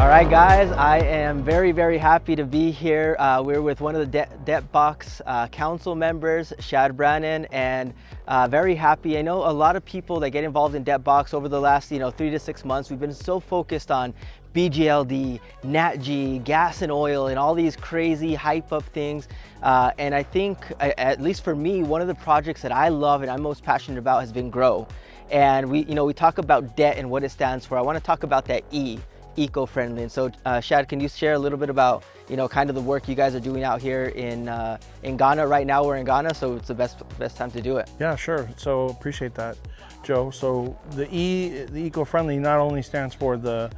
All right, guys, I am very happy to be here. We're with one of the DebtBox council members, Schad Brannon, and very happy. I know a lot of people that get involved in DebtBox over the last 3 to 6 months, we've been so focused on BGLD, NatG, gas and oil, and all these crazy hype up things. And I think, at least for me, one of the projects that I love and I'm most passionate about has been Grow. And we talk about debt and what it stands for. I want to talk about that E. Eco-friendly. And so Schad, can you share a little bit about kind of the work you guys are doing out here in Ghana? Right now we're in Ghana, so it's the best time to do it. Yeah, sure. So appreciate that, Joe. So the eco-friendly not only stands for the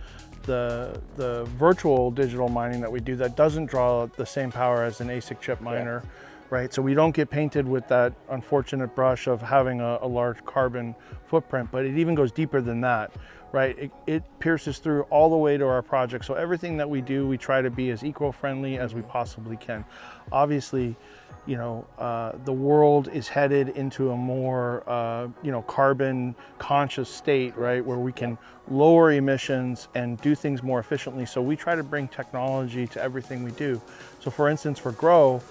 virtual digital mining that we do that doesn't draw the same power as an ASIC chip miner. Yeah. Right, so we don't get painted with that unfortunate brush of having a large carbon footprint, but it even goes deeper than that, right? It pierces through all the way to our project. So everything that we do, we try to be as eco-friendly as we possibly can. Obviously, the world is headed into a more, carbon conscious state, right? Where we can lower emissions and do things more efficiently. So we try to bring technology to everything we do. So for instance, for Grow,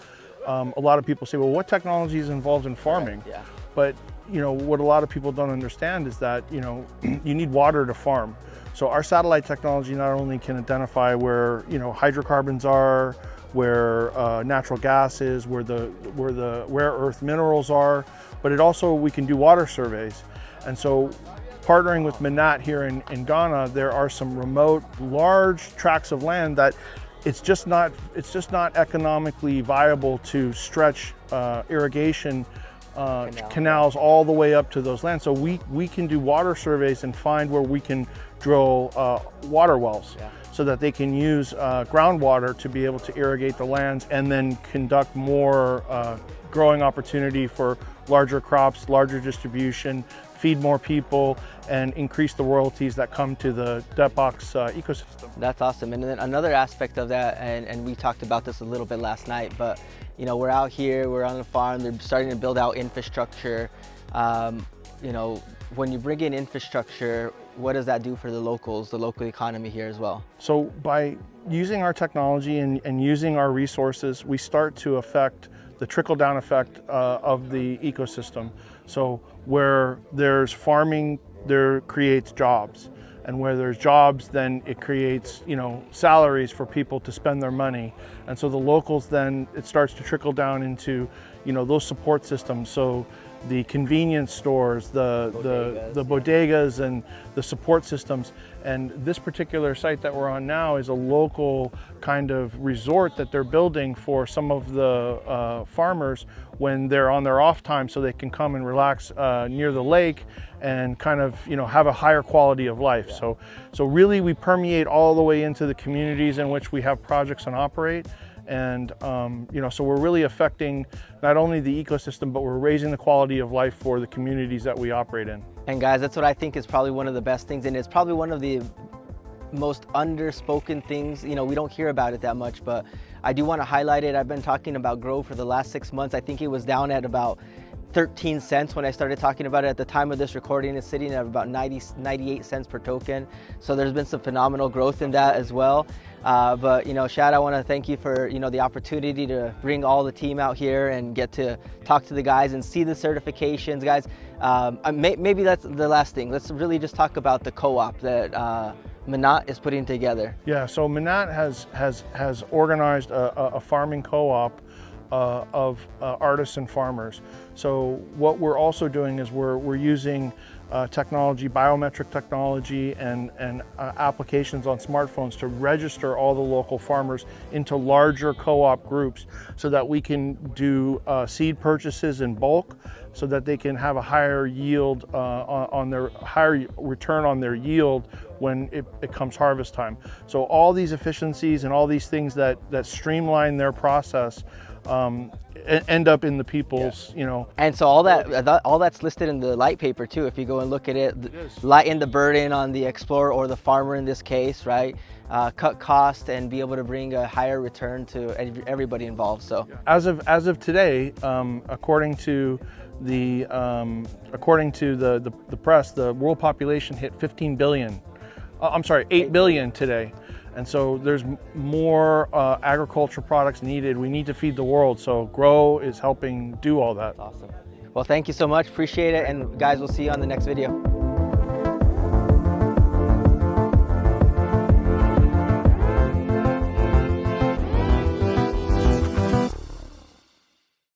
a lot of people say, well, what technology is involved in farming? Yeah. But what a lot of people don't understand is that you need water to farm. So our satellite technology not only can identify where hydrocarbons are, where natural gas is, where the rare earth minerals are, but we can do water surveys. And so partnering with Minat here in Ghana, there are some remote large tracts of land that it's just not economically viable to stretch irrigation canals all the way up to those lands. So we can do water surveys and find where we can drill water wells, so that they can use groundwater to be able to irrigate the lands and then conduct more growing opportunity for larger crops, larger distribution, feed more people, and increase the royalties that come to the DebtBox ecosystem. That's awesome. And then another aspect of that, and we talked about this a little bit last night, but we're out here, we're on the farm, they're starting to build out infrastructure. When you bring in infrastructure, what does that do for the locals, the local economy here as well? So by using our technology and using our resources, we start to affect the trickle-down effect of the ecosystem. So where there's farming, there creates jobs. And where there's jobs, then it creates, salaries for people to spend their money. And so the locals, then it starts to trickle down into, those support systems. So the convenience stores, the bodegas and the support systems. And this particular site that we're on now is a local kind of resort that they're building for some of the farmers when they're on their off time, so they can come and relax near the lake and kind of have a higher quality of life. Yeah. So really we permeate all the way into the communities in which we have projects and operate. And so we're really affecting not only the ecosystem, but we're raising the quality of life for the communities that we operate in. And guys, that's what I think is probably one of the best things, and it's probably one of the most underspoken things. We don't hear about it that much, but I do want to highlight it. I've been talking about Grow for the last 6 months. I think it was down at about 13 cents when I started talking about it. At the time of this recording, it's sitting at about 98 cents per token. So there's been some phenomenal growth in that as well. But Schad, I want to thank you for the opportunity to bring all the team out here and get to talk to the guys and see the certifications, guys. Maybe that's the last thing. Let's really just talk about the co-op that Minat is putting together. Yeah, so Minat has organized a farming co-op of artists and farmers. So what we're also doing is we're using technology, biometric technology, and applications on smartphones to register all the local farmers into larger co-op groups, so that we can do seed purchases in bulk, so that they can have a higher yield on their higher return on their yield when it comes harvest time. So all these efficiencies and all these things that streamline their process end up in the people's, And so all that's listed in the light paper too. If you go and look at it, lighten the burden on the explorer or the farmer in this case, right? Cut cost and be able to bring a higher return to everybody involved. So as of today, according to the press, the world population hit 15 billion. I'm sorry, 8 billion today. And so there's more agriculture products needed. We need to feed the world. So Grow is helping do all that. Awesome. Well, thank you so much. Appreciate it. And guys, we'll see you on the next video.